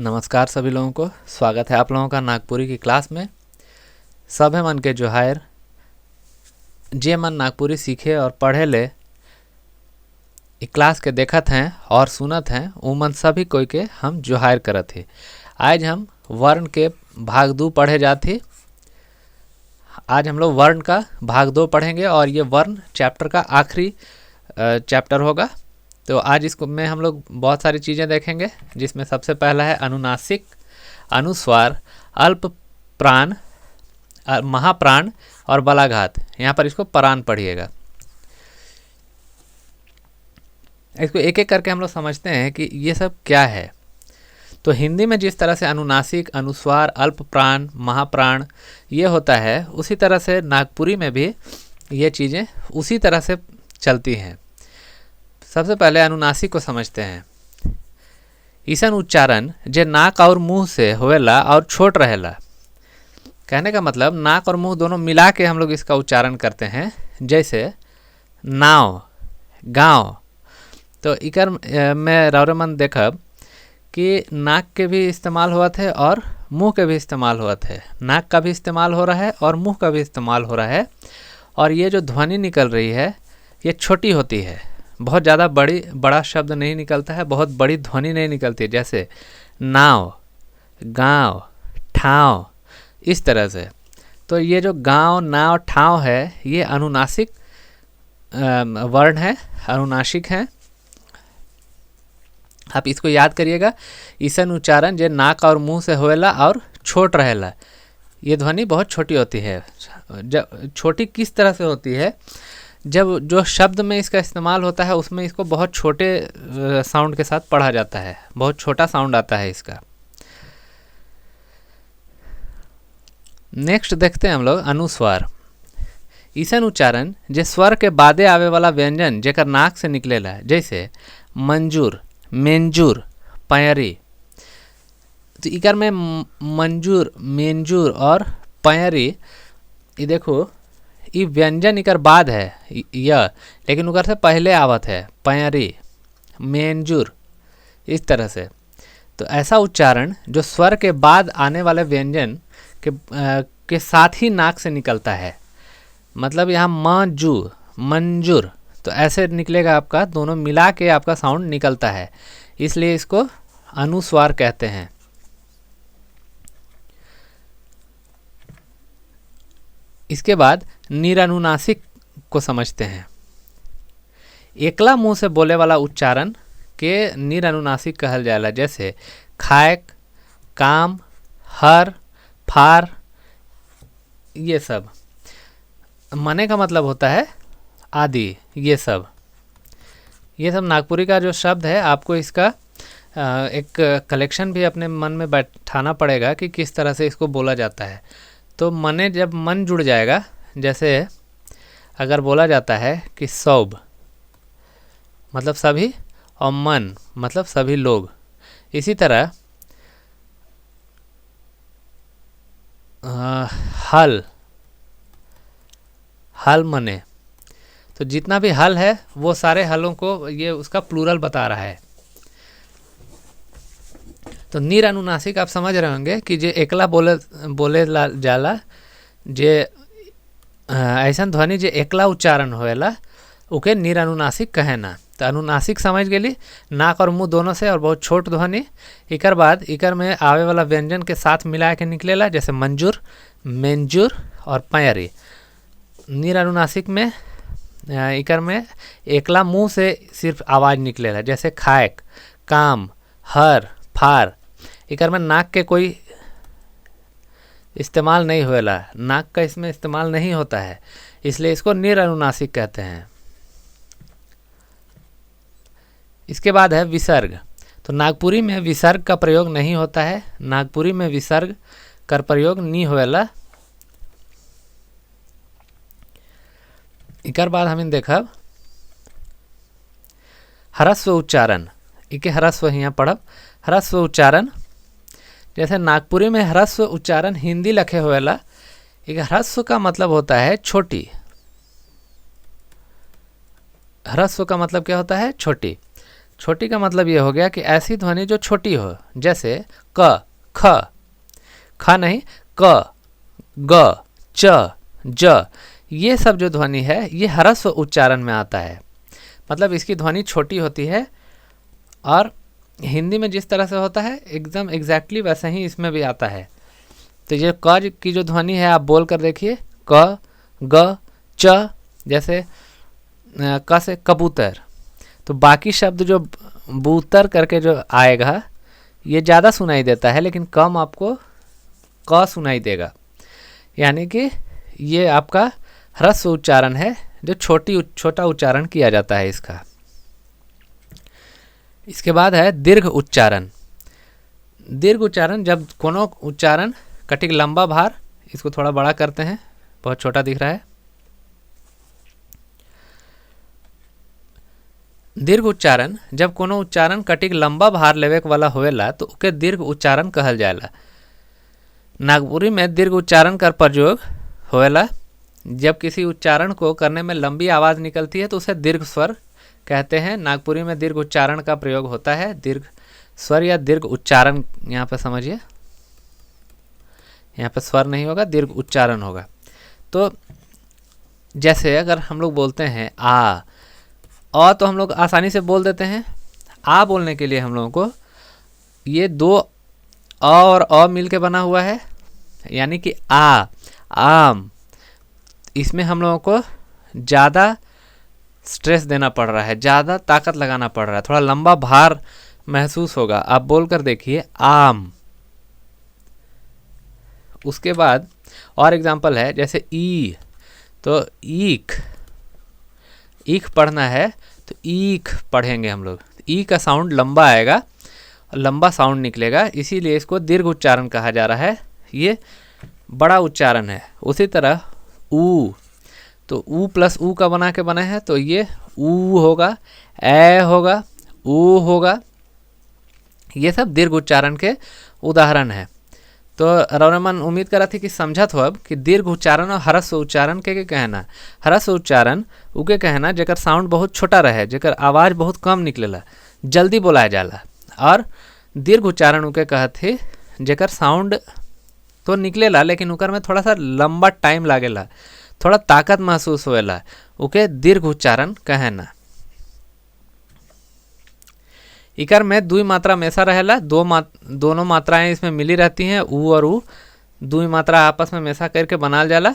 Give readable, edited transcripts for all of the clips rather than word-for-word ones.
नमस्कार सभी लोगों को, स्वागत है आप लोगों का नागपुरी की क्लास में। सब है मन के जोहार, जे मन नागपुरी सीखे और पढ़े ले ई क्लास के देखत हैं और सुनत हैं, वो मन सभी कोई के हम जोहार करत ही। आज हम वर्ण के भाग 2 पढ़े जाते। आज हम लोग वर्ण का भाग 2 पढ़ेंगे और ये वर्ण चैप्टर का आखिरी चैप्टर होगा। तो आज इसको में हम लोग बहुत सारी चीज़ें देखेंगे, जिसमें सबसे पहला है अनुनासिक, अनुस्वार, अल्प प्राण, महाप्राण और बलाघात। यहाँ पर इसको प्राण पढ़िएगा। इसको एक एक करके हम लोग समझते हैं कि ये सब क्या है। तो हिंदी में जिस तरह से अनुनासिक, अनुस्वार, अल्प प्राण, महाप्राण ये होता है, उसी तरह से नागपुरी में भी ये चीज़ें उसी तरह से चलती हैं। सबसे पहले अनुनासिक को समझते हैं। ईसन उच्चारण जे नाक और मुंह से होवेला और छोट रहेला। कहने का मतलब नाक और मुंह दोनों मिला के हम लोग इसका उच्चारण करते हैं। जैसे नाव, गांव। तो इकर में रौरमन देखब कि नाक के भी इस्तेमाल हुआ थे और मुंह के भी इस्तेमाल हुआ थे। नाक का भी इस्तेमाल हो रहा है और मुंह का भी इस्तेमाल हो रहा है। और ये जो ध्वनि निकल रही है ये छोटी होती है, बहुत ज़्यादा बड़ा शब्द नहीं निकलता है, बहुत बड़ी ध्वनि नहीं निकलती है। जैसे नाव, गांव, ठाव, इस तरह से। तो ये जो गांव, नाव, ठाव है ये अनुनासिक वर्ण है, अनुनासिक हैं। आप इसको याद करिएगा। ईसन उच्चारण जे नाक और मुंह से होएला और छोट रहेला। ये ध्वनि बहुत छोटी होती है। जब छोटी किस तरह से होती है, जब जो शब्द में इसका इस्तेमाल होता है उसमें इसको बहुत छोटे साउंड के साथ पढ़ा जाता है, बहुत छोटा साउंड आता है इसका। नेक्स्ट देखते हैं हम लोग अनुस्वार। ईसन उच्चारण जे स्वर के बादे आवे वाला व्यंजन जेकर नाक से निकलेला, जैसे मंजूर, मेंजूर, पयरी। तो इकर में मंजूर, मेंजूर और पयरी, ये देखो ये व्यंजन इकर बाद है यह, लेकिन उकर से पहले आवत है पयरी, मेंजूर, इस तरह से। तो ऐसा उच्चारण जो स्वर के बाद आने वाले व्यंजन के साथ ही नाक से निकलता है। मतलब यहाँ मंजू, मंजूर, तो ऐसे निकलेगा आपका, दोनों मिला के आपका साउंड निकलता है, इसलिए इसको अनुस्वार कहते हैं। इसके बाद निरनुनासिक को समझते हैं। एकला मुंह से बोले वाला उच्चारण के निरनुनासिक कहल जाला। जैसे खायक, काम, हर, फार, ये सब। मने का मतलब होता है आदि। ये सब नागपुरी का जो शब्द है, आपको इसका एक कलेक्शन भी अपने मन में बैठाना पड़ेगा कि किस तरह से इसको बोला जाता है। तो मने जब मन जुड़ जाएगा, जैसे अगर बोला जाता है कि सौब मतलब सभी और मन मतलब सभी लोग, इसी तरह हल, हल मने, तो जितना भी हल है वो सारे हलों को ये उसका प्लूरल बता रहा है। तो निरनुनासिक आप समझ रहे होंगे कि जे एकला बोले जाला, जे ऐसा ध्वनि जे एकला उच्चारण होएला उके निरनुनासिक कहे ना। तो अनुनासिक समझ गेली, नाक और मुंह दोनों से और बहुत छोट ध्वनि। इकर बाद इकर में आवे वाला व्यंजन के साथ मिला के निकलेला, जैसे मंजूर, मेंजूर और पयरी। निरनुनासिक में इकर में एकला मुंह से सिर्फ आवाज़ निकलेला, जैसे खायक, काम, हर, फार। इकर में नाक के कोई इस्तेमाल नहीं होएला, नाक का इसमें इस्तेमाल नहीं होता है, इसलिए इसको निरनुनासिक कहते हैं। इसके बाद है विसर्ग। तो नागपुरी में विसर्ग का प्रयोग नहीं होता है। नागपुरी में विसर्ग का प्रयोग नहीं होएला। इकर बाद हम देखब ह्रस्व उच्चारण। इके ह्रस्व यहाँ पढ़ब। ह्रस्व उच्चारण, जैसे नागपुरी में ह्रस्व उच्चारण हिंदी लखे होएला। एक ह्रस्व का मतलब होता है छोटी। ह्रस्व का मतलब क्या होता है? छोटी। छोटी का मतलब ये हो गया कि ऐसी ध्वनि जो छोटी हो, जैसे क, ख, ख नहीं, क, ग, च, ज, ये सब जो ध्वनि है ये ह्रस्व उच्चारण में आता है। मतलब इसकी ध्वनि छोटी होती है और हिंदी में जिस तरह से होता है एकदम एग्जैक्टली वैसे ही इसमें भी आता है। तो ये क की जो ध्वनि है आप बोल कर देखिए, क, ग, च, जैसे क से कबूतर। तो बाकी शब्द जो बूतर करके जो आएगा ये ज़्यादा सुनाई देता है, लेकिन कम आपको क सुनाई देगा। यानी कि ये आपका ह्रस्व उच्चारण है जो छोटा उच्चारण किया जाता है इसका। इसके बाद है दीर्घ उच्चारण। दीर्घ उच्चारण, जब कोनो उच्चारण कटिक लंबा भार, इसको थोड़ा बड़ा करते हैं, बहुत छोटा दिख रहा है। दीर्घ उच्चारण, जब कोनो उच्चारण कटिक लंबा भार लेवे वाला होवेला तो उके दीर्घ उच्चारण कहल जाएला। नागपुरी में दीर्घ उच्चारण का प्रयोग होवेला जब किसी उच्चारण को करने में लंबी आवाज़ निकलती है तो उसे दीर्घ स्वर कहते हैं। नागपुरी में दीर्घ उच्चारण का प्रयोग होता है। दीर्घ स्वर या दीर्घ उच्चारण, यहाँ पे समझिए, यहाँ पे स्वर नहीं होगा, दीर्घ उच्चारण होगा। तो जैसे अगर हम लोग बोलते हैं तो हम लोग आसानी से बोल देते हैं। आ बोलने के लिए हम लोगों को ये दो और मिल के बना हुआ है, यानी कि आम। इसमें हम लोगों को ज़्यादा स्ट्रेस देना पड़ रहा है, ज़्यादा ताकत लगाना पड़ रहा है, थोड़ा लंबा भार महसूस होगा। आप बोल कर देखिए, आम। उसके बाद और एग्जाम्पल है, जैसे ई, तो ईख पढ़ना है तो ईख पढ़ेंगे हम लोग। ई का साउंड लंबा आएगा, लंबा साउंड निकलेगा, इसीलिए इसको दीर्घ उच्चारण कहा जा रहा है। ये बड़ा उच्चारण है। उसी तरह ऊ, तो ऊ प्लस ऊ का बना के बना है, तो ये ऊ होगा, ए होगा, ऊ होगा। ये सब दीर्घ उच्चारण के उदाहरण है। तो रौनमन उम्मीद करा थी कि समझत हो अब कि दीर्घ उच्चारण और ह्रस्व उच्चारण के कहना। ह्रस्व उच्चारण उके कहना जेकर साउंड बहुत छोटा रहे, जेकर आवाज़ बहुत कम निकलेला, जल्दी बोलाया जाला। और दीर्घ उच्चारण उके कहत थे जेकर साउंड तो निकलेला लेकिन उकर में थोड़ा सा लंबा टाइम लागेला, थोड़ा ताकत महसूस होएला, उके दीर्घ उच्चारण कहना। इकर में दुई मात्रा हमेशा रहेला, दोनों मात्राएं इसमें मिली रहती हैं, ऊ और ऊ, दुई मात्रा आपस में हमेशा करके बनाल जाला।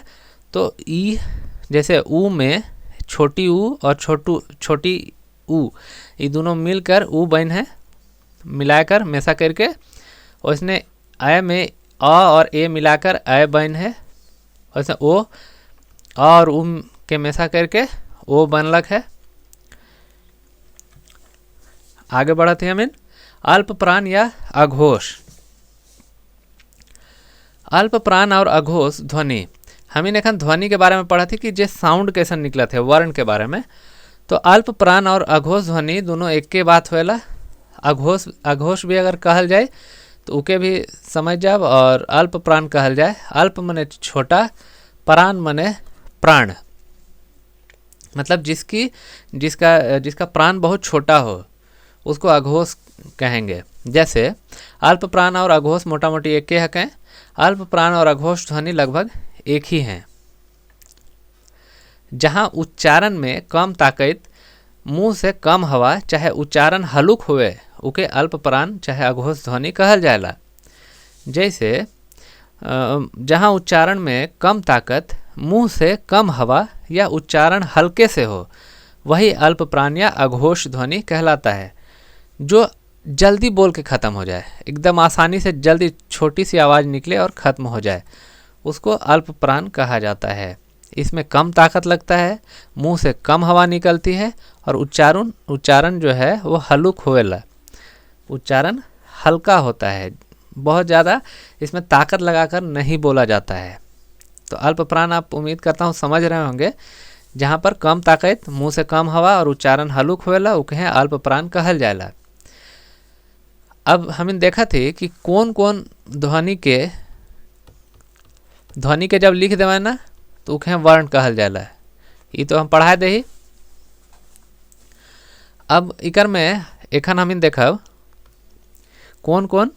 तो ई, जैसे ऊ में छोटी ऊ और छोटी ऊ, ये दोनों मिलकर ऊ बन है, मिलाकर हमेशा करके। उसने अ में अ और ए मिलाकर अ बन है। वैसे ओ और ऊ के हमेशा करके ओ बनलक है। आगे बढ़ते हैं हमें अल्प प्राण या अघोष। अल्प प्राण और अघोष ध्वनि, हमें एखन ध्वनि के बारे में पढ़ा थी कि जे साउंड कैसे निकला थे, वर्ण के बारे में। तो अल्प प्राण और अघोष ध्वनि दोनों एक के बात होएला। अघोष भी अगर कहल जाए तो उके भी समझ जाब, और अल्प प्राण कहल जाए, अल्प मने छोटा, प्राण मने प्राण, मतलब जिसका प्राण बहुत छोटा हो उसको अघोष कहेंगे। जैसे अल्प प्राण और अघोष मोटा मोटी एक के हक हैं। अल्प प्राण और अघोष ध्वनि लगभग एक ही हैं। जहाँ उच्चारण में कम ताकत, मुंह से कम हवा, चाहे उच्चारण हलुक हुए, उके अल्प प्राण चाहे अघोष ध्वनि कहल जाएला। जैसे जहाँ उच्चारण में कम ताकत, मुंह से कम हवा या उच्चारण हल्के से हो, वही अल्प प्राण या अघोष ध्वनि कहलाता है। जो जल्दी बोल के ख़त्म हो जाए, एकदम आसानी से जल्दी छोटी सी आवाज़ निकले और ख़त्म हो जाए, उसको अल्प प्राण कहा जाता है। इसमें कम ताकत लगता है, मुंह से कम हवा निकलती है, और उच्चारण जो है वो हलुक होएला, उच्चारण हल्का होता है, बहुत ज़्यादा इसमें ताकत लगाकर नहीं बोला जाता है। तो अल्प प्राण आप उम्मीद करता हूँ समझ रहे होंगे। जहाँ पर कम ताकत, मुंह से कम हवा और उच्चारण हलुक होएला, उके अल्प प्राण कहल जाएला। अब हमें देखा थे कि कौन कौन ध्वनि के जब लिख देवे ना तो उके वर्ण कहल जाला। ये तो हम पढ़ा दे ही। अब इकर में एखन हमिन देखब कौन कौन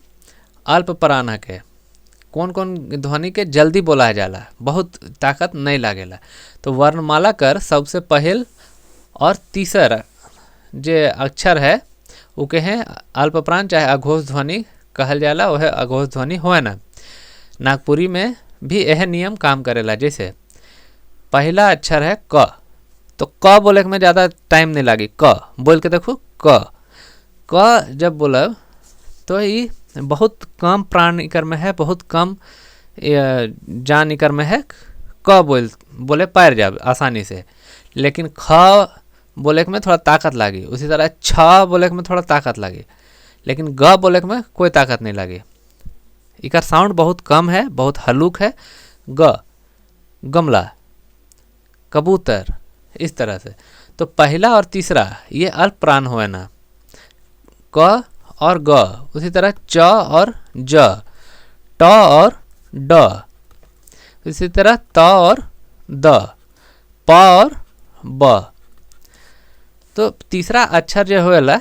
अल्प प्राणक है, कौन कौन ध्वनि के जल्दी बोला जाला, बहुत ताकत नहीं लागेला। तो वर्णमाला कर सबसे पहल और तीसरा जे अक्षर है उके हैं अल्प प्राण चाहे अघोष ध्वनि कहल जाला, वह अघोष ध्वनि होए ना। नागपुरी में भी यह नियम काम करेला। जैसे पहला अक्षर है क, तो क बोले में ज़्यादा टाइम नहीं लागी, क बोल के देखो क जब बोलब तो ये बहुत कम प्राण इकर में है, बहुत कम जान इकर में है। क बोले पैर जाब आसानी से, लेकिन ख बोले में थोड़ा ताकत लागी। उसी तरह छ बोले में थोड़ा ताकत लागी, लेकिन ग बोले में कोई ताकत नहीं लगी। इकर साउंड बहुत कम है, बहुत हल्लुक है। ग गमला, कबूतर, इस तरह से। तो पहला और तीसरा ये अल्प प्राण हुए ना, क और ग। उसी तरह च और ज, ट और ड, इसी तरह त और द, प और ब। तो तीसरा अक्षर जो होला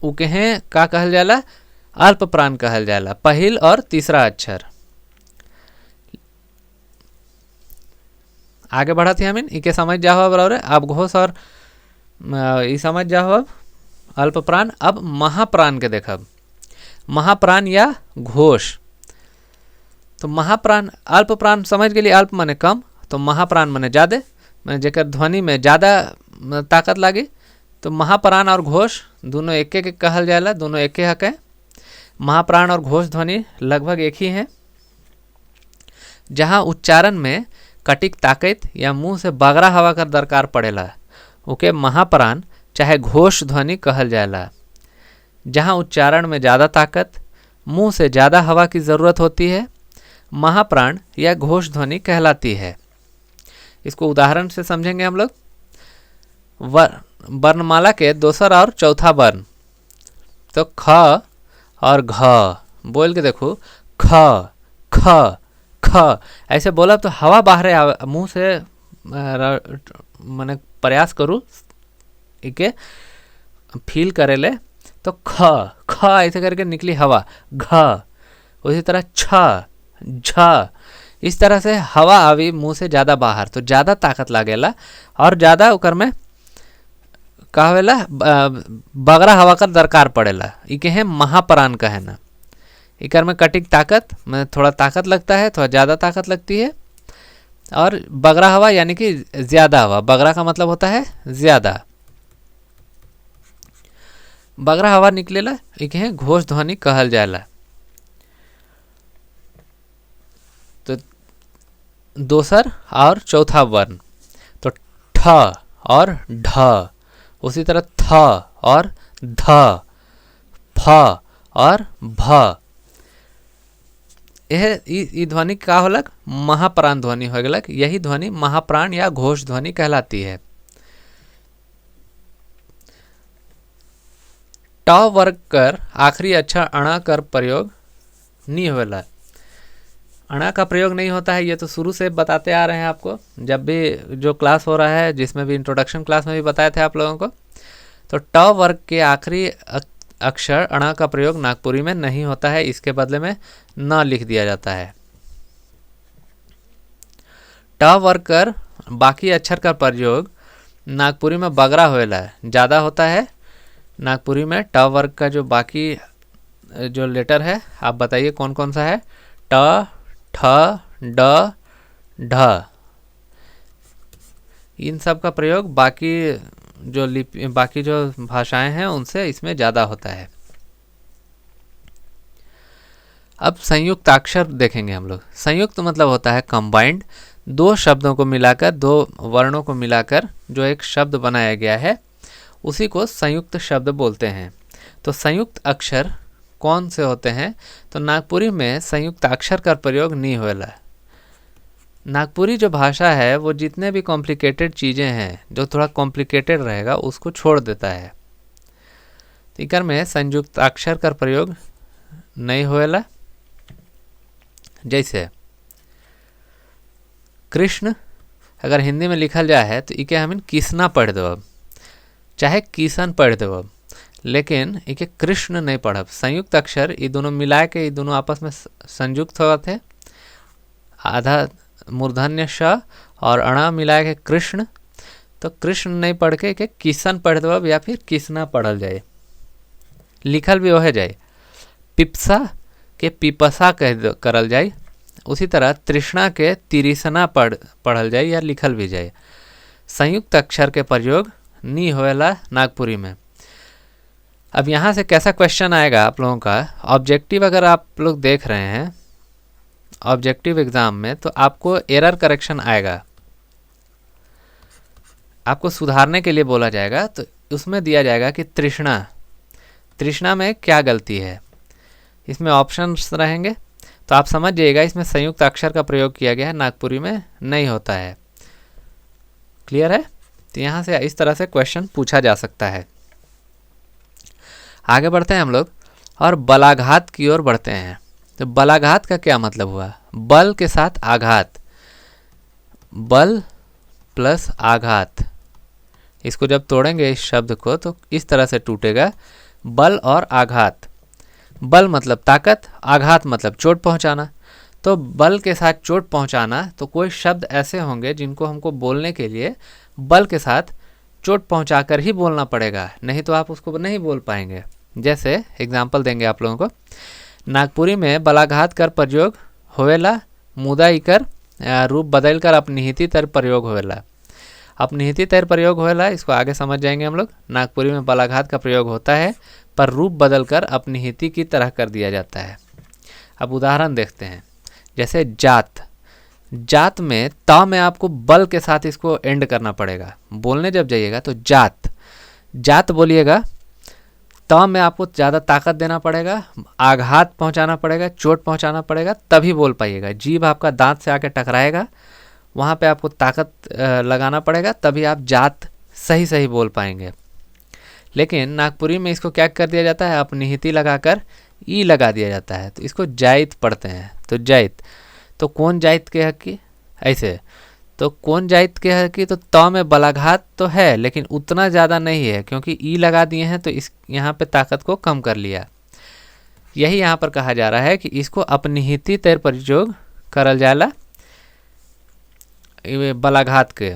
उके हैं का कहल जाला, अल्प प्राण कहल जाला, पहिल और तीसरा अक्षर। आगे बढ़त ही हमिन इके समझ जाओ बराबर। अब घोष और ई समझ जाओ। अब अल्प प्राण, अब महाप्राण के देखब। महाप्राण या घोष। तो महाप्राण, अल्प प्राण समझ के लिए अल्प माने कम, तो महाप्राण माने ज़्यादा, माने जेकर ध्वनि में ज़्यादा ताकत लागी। तो महाप्राण और घोष दोनों एक एक कहल जाला, दोनों एक हक है। महाप्राण और घोष ध्वनि लगभग एक ही हैं। जहाँ उच्चारण में कटिक ताकत या मुंह से बगरा हवा कर दरकार पड़ेला ओके महाप्राण चाहे घोष ध्वनि कहल जाला। जहाँ उच्चारण में ज़्यादा ताकत, मुंह से ज़्यादा हवा की ज़रूरत होती है, महाप्राण या घोष ध्वनि कहलाती है। इसको उदाहरण से समझेंगे हम लोग। वर्णमाला के दूसरा और चौथा वर्ण, तो ख और घ बोल के देखो, ख ख ख ऐसे बोला तो हवा बाहर मुंह से मैंने प्रयास करूँ इके फील करे ले। तो ख ख ऐसे करके निकली हवा, घ। उसी तरह छ झ, इस तरह से हवा आवी मुंह से ज़्यादा बाहर, तो ज़्यादा ताकत लागेला और ज़्यादा ओकर में कहवेला बगरा हवा का दरकार पड़ेला। इके हैं महाप्राण का है ना। इकर में कटिक ताकत में थोड़ा ताकत लगता है, थोड़ा ज़्यादा ताकत लगती है। और बगरा हवा यानी कि ज़्यादा हवा, बगरा का मतलब होता है ज़्यादा, बगरा हवा निकलेला, इके हैं घोष ध्वनि कहल जाला। तो दोसर और चौथा वर्ण, तो ठ और ढ, उसी तरह थ और ध, फ और भ। यह ई ध्वनि का होलक, महाप्राण ध्वनि हो गलक। यही ध्वनि महाप्राण या घोष ध्वनि कहलाती है। ट वर्ग कर आखिरी अक्षर अणा कर प्रयोग नहीं होला। अणा का प्रयोग नहीं होता है, ये तो शुरू से बताते आ रहे हैं आपको। जब भी जो क्लास हो रहा है, जिसमें भी इंट्रोडक्शन क्लास में भी बताए थे आप लोगों को, तो ट वर्ग के आखिरी अक्षर अणा का प्रयोग नागपुरी में नहीं होता है, इसके बदले में न लिख दिया जाता है। ट वर्ग कर बाकी अक्षर का प्रयोग नागपुरी में बगरा होएला ज़्यादा होता है। नागपुरी में ट वर्ग का जो बाकी जो लेटर है, आप बताइए कौन कौन सा है। ट, ठ, ड, ढ, इन सब का प्रयोग बाकी जो भाषाएं हैं उनसे इसमें ज़्यादा होता है। अब संयुक्त अक्षर देखेंगे हम लोग। संयुक्त मतलब होता है कंबाइंड, दो शब्दों को मिलाकर, दो वर्णों को मिलाकर जो एक शब्द बनाया गया है, उसी को संयुक्त शब्द बोलते हैं। तो संयुक्त अक्षर कौन से होते हैं? तो नागपुरी में संयुक्त अक्षर का प्रयोग नहीं होला। नागपुरी जो भाषा है वो जितने भी कॉम्प्लिकेटेड चीज़ें हैं, जो थोड़ा कॉम्प्लिकेटेड रहेगा उसको छोड़ देता है। इकर में संयुक्त अक्षर का प्रयोग नहीं होएला। जैसे कृष्ण अगर हिंदी में लिखल जाए है तो इके हमें किसना पढ़ देव, चाहे किसन पढ़ देव। लेकिन इके कृष्ण नहीं पढ़ब। संयुक्त अक्षर ये दोनों मिला के ये दोनों आपस में संयुक्त हुआ थे, आधा मूर्धन्य श और अणा मिला के कृष्ण, तो कृष्ण नहीं पढ़ के किशन पढ़ दब या फिर किसना पढ़ल जाए, लिखल भी वह जाए। पिप्सा के पिपसा कह करल जाए, उसी तरह तृष्णा के तिरिसना पढ़ल जाए या लिखल भी जाए। संयुक्त अक्षर के प्रयोग नी होएला नागपुरी में। अब यहाँ से कैसा क्वेश्चन आएगा आप लोगों का, ऑब्जेक्टिव अगर आप लोग देख रहे हैं ऑब्जेक्टिव एग्जाम में, तो आपको एरर करेक्शन आएगा, आपको सुधारने के लिए बोला जाएगा। तो उसमें दिया जाएगा कि तृष्णा में क्या गलती है, इसमें ऑप्शंस रहेंगे, तो आप समझ जाइएगा इसमें संयुक्त अक्षर का प्रयोग किया गया है, नागपुरी में नहीं होता है। क्लियर है? तो यहाँ से इस तरह से क्वेश्चन पूछा जा सकता है। आगे बढ़ते हैं हम लोग और बलाघात की ओर बढ़ते हैं। तो बलाघात का क्या मतलब हुआ? बल के साथ आघात, बल प्लस आघात। इसको जब तोड़ेंगे इस शब्द को तो इस तरह से टूटेगा, बल और आघात। बल मतलब ताकत, आघात मतलब चोट पहुंचाना। तो बल के साथ चोट पहुंचाना, तो कोई शब्द ऐसे होंगे जिनको हमको बोलने के लिए बल के साथ चोट पहुंचाकर ही बोलना पड़ेगा, नहीं तो आप उसको नहीं बोल पाएंगे। जैसे एग्जाम्पल देंगे आप लोगों को, नागपुरी में बलाघात कर प्रयोग होवेला, मुदा इकर रूप बदल कर अपनिहिति तर प्रयोग होवेला। अपनिहिति तर प्रयोग होवेला, इसको आगे समझ जाएंगे हम लोग। नागपुरी में बलाघात का प्रयोग होता है पर रूप बदलकर अपनिहिति की तरह कर दिया जाता है। अब उदाहरण देखते हैं, जैसे जात। जात में त में आपको बल के साथ इसको एंड करना पड़ेगा, बोलने जब जाइएगा तो जात जात बोलिएगा। त में आपको ज़्यादा ताकत देना पड़ेगा, आघात पहुंचाना पड़ेगा, चोट पहुंचाना पड़ेगा, तभी बोल पाइएगा। जीभ आपका दांत से आके टकराएगा, वहाँ पे आपको ताकत लगाना पड़ेगा, तभी आप जात सही सही बोल पाएंगे। लेकिन नागपुरी में इसको क्या कर दिया जाता है, अपनिहिति लगाकर ई लगा दिया जाता है, तो इसको जाइत पढ़ते हैं। तो जाइत, तो कौन जाइत के हक की, ऐसे तो कौन जाइत के हक की, तो त में बलाघात तो है लेकिन उतना ज़्यादा नहीं है, क्योंकि ई लगा दिए हैं तो इस यहाँ पे ताकत को कम कर लिया। यही यहाँ पर कहा जा रहा है कि इसको अपनिहिति तर प्रयोग करल जाला बलाघात के।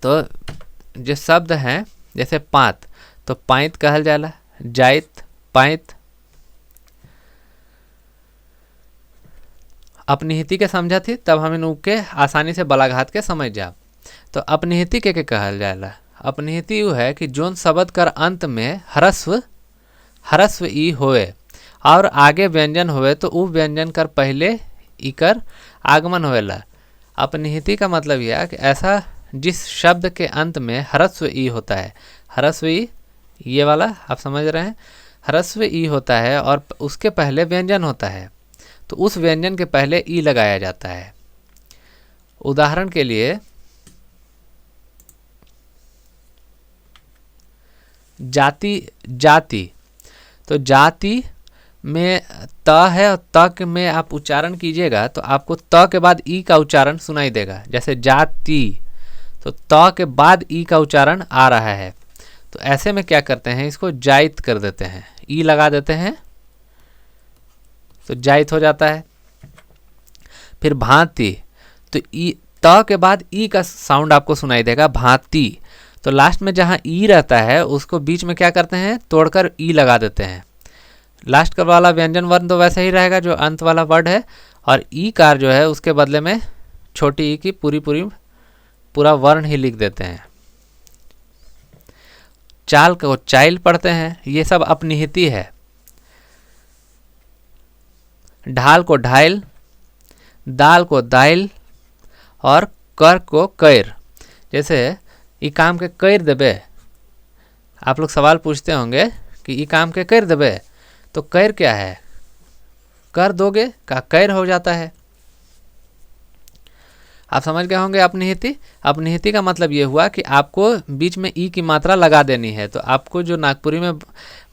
तो जो शब्द हैं जैसे पात, तो पाइत कहल जाला, जाइत, पाइत। अपनिहिति के समझा थी तब हम इन के आसानी से बलाघात के समझ जा। तो अपनिहिति के कहल जाला, अपनिहिति वो है कि जोन शब्द कर अंत में ह्रस्व ई होए और आगे व्यंजन होए, तो उ व्यंजन कर पहले इकर आगमन होएला। अपनिहिति का मतलब यह है कि ऐसा जिस शब्द के अंत में ह्रस्व ई होता है, ह्रस्व ई ये वाला आप समझ रहे हैं, ह्रस्व ई होता है और उसके पहले व्यंजन होता है, तो उस व्यंजन के पहले ई लगाया जाता है। उदाहरण के लिए जाति, तो जाति में त है और त में आप उच्चारण कीजिएगा तो आपको त के बाद ई का उच्चारण सुनाई देगा। जैसे जाति, तो त के बाद ई का उच्चारण आ रहा है, तो ऐसे में क्या करते हैं, इसको जाइत कर देते हैं, ई लगा देते हैं तो जाइत हो जाता है। फिर भांति, तो ई त के बाद ई का साउंड आपको सुनाई देगा, भांति। तो लास्ट में जहाँ ई रहता है उसको बीच में क्या करते हैं, तोड़कर ई लगा देते हैं। लास्ट का वाला व्यंजन वर्ण तो वैसे ही रहेगा जो अंत वाला वर्ड है, और ई कार जो है उसके बदले में छोटी ई की पूरा वर्ण ही लिख देते हैं। चाल को चाइल पढ़ते हैं, ये सब अपनिहिति है। ढाल को ढाइल, दाल को दाइल और कर को कैर। जैसे ई काम के कैर देबे, आप लोग सवाल पूछते होंगे कि ई काम के कैर देबे, तो कैर क्या है, कर दोगे का कैर हो जाता है। आप समझ गए होंगे अपनिहिति। अपनिहिति का मतलब ये हुआ कि आपको बीच में ई की मात्रा लगा देनी है। तो आपको जो नागपुरी में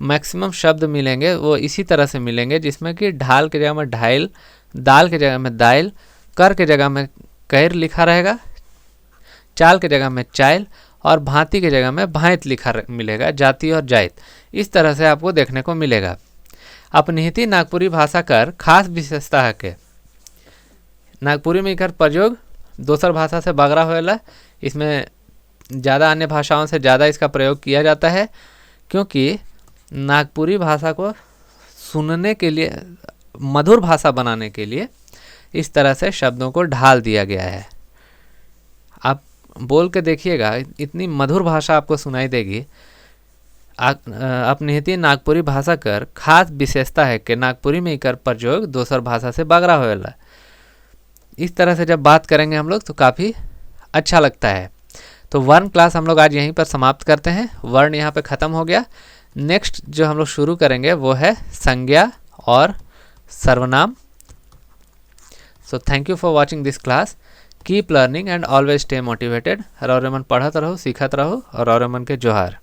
मैक्सिमम शब्द मिलेंगे वो इसी तरह से मिलेंगे, जिसमें कि ढाल के जगह में ढाइल, दाल के जगह में दाइल, कर के जगह में कैर लिखा रहेगा, चाल के जगह में चाइल और भांति के जगह में भांत लिखा मिलेगा, जाति और जाइत। इस तरह से आपको देखने को मिलेगा। अपनिहिति नागपुरी भाषा कर खास विशेषता है के नागपुरी में एकर प्रयोग दोसर भाषा से बगरा होएला। इसमें ज़्यादा अन्य भाषाओं से ज़्यादा इसका प्रयोग किया जाता है, क्योंकि नागपुरी भाषा को सुनने के लिए, मधुर भाषा बनाने के लिए इस तरह से शब्दों को ढाल दिया गया है। आप बोल के देखिएगा, इतनी मधुर भाषा आपको सुनाई देगी। अपनिहिति नागपुरी भाषा कर खास विशेषता है कि नागपुरी में एकर प्रयोग दोसर भाषा से बगरा होएला। इस तरह से जब बात करेंगे हम लोग तो काफ़ी अच्छा लगता है। तो वर्ण क्लास हम लोग आज यहीं पर समाप्त करते हैं। वर्ण यहाँ पे ख़त्म हो गया। नेक्स्ट जो हम लोग शुरू करेंगे वो है संज्ञा और सर्वनाम। So thank you for watching this class. Keep learning and always stay motivated. रौरमन पढ़त रहो, सीखत रहो और रौरमन के जोहार।